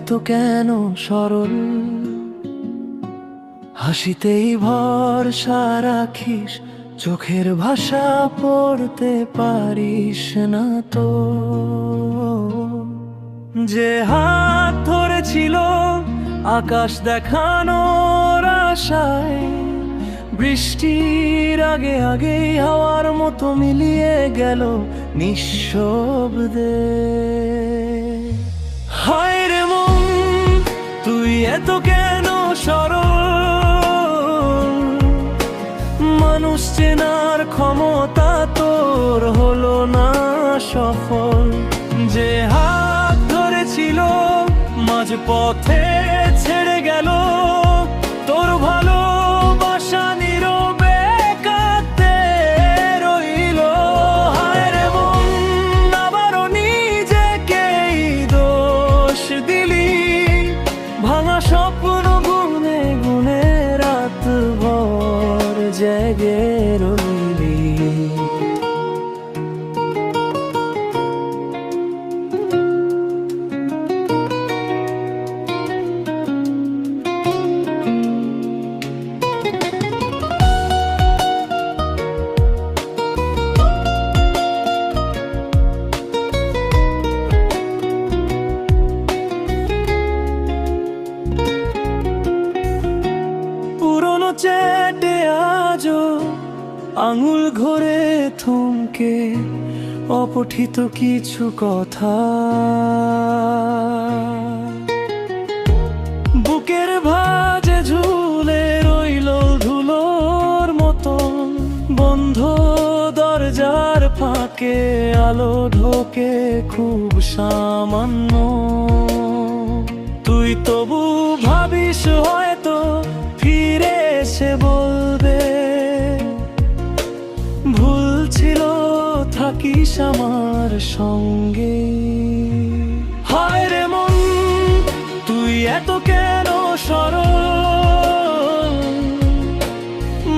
এত কেন সরল, হাসিতেই ভরসা রাখিস, চোখের ভাষা পড়তে পারিস না তো। যে হাত ধরেছিল আকাশ দেখানোর আশায়, বৃষ্টির আগে আগেই হাওয়ার মতো মিলিয়ে গেল নিঃশব্দে। হায় রে মন, তুই এত কেন সরল, মানুষ চেনার ক্ষমতা তোর হলো না সফল। যে হাত ধরেছিল মাঝ পথে ছেড়ে গেল, তোর ভালোবাসা নীরবে কাঁদতে রইল। হায় রে মন, আবারও নিজেকেই দোষ দিলি, ভাঙা স্বপ্ন গুনে গুনে রাত ভর জেগে রইলি। পুরনো চ্যাটে আজও আঙুল ঘোরে থমকে, অপঠিত কিছু কথা বুকের ভাঁজে ঝুলে রইল ধুলোর মতন। বন্ধ দরজার ফাঁকে আলো ঢোকে খুব সামান্য, তুই তবু ভাবিস হয়তো ফিরে এসে বলবে, ভুল ছিল থাকিস আমার সঙ্গে। হায় রে মন, তুই এত কেন সরল,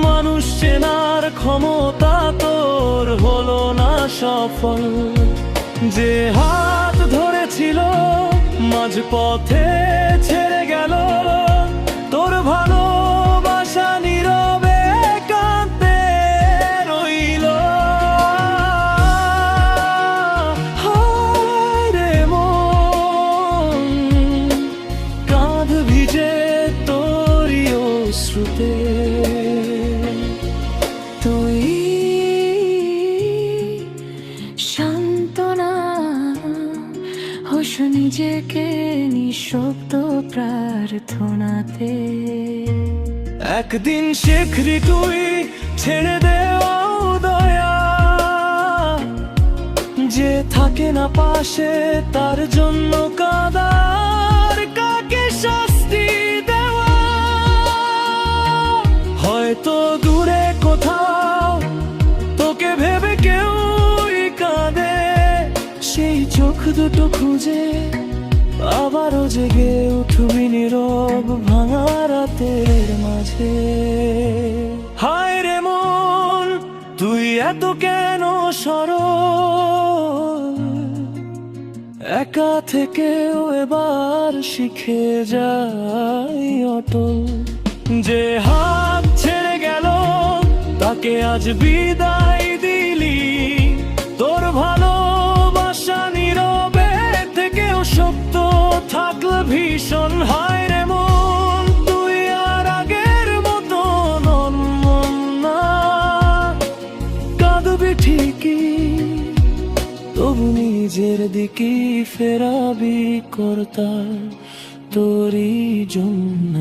মানুষ চেনার ক্ষমতা তোর হলো না সফল। যে হাত ধরেছিল মাঝ পথে ছেড়ে গেল, তোর ভালোবাসা নীরবে কাঁদতে রইল। হায় রে মন, কাঁধ ভিজে তোরই অশ্রুতে, তুই সান্ত্বনা হোস নিজেকে নিঃশব্দ প্রার্থনাতে। একদিন শিখরি তুই ছেড়ে দেওয়া দয়া, যে থাকে না পাশে তার জন্য কাঁদার কাকে শাস্তি দেওয়া। হয়তো দূরে কোথাও তোকে ভেবে কেউই কাঁদে, সেই চোখ দুটো খুঁজে আবারও জেগে উঠবি নীরব ভাঙা রাতের মাঝে। হায় রে মন, তুই এত কেন সরল, একা থেকেও এবার শিখে যাই অটল। যে হাত ছেড়ে গেল তাকে আজ বিদায় দিলি, তোর ভালোবাসা নীরবে থেকেও সত্য থাকলে ভীষণ। হায় রে মন, তুই আর আগের মতো নন না, কাঁদবি ঠিকই তবু নিজের দিকে ফেরাবি কর্তা তোরই জন্য।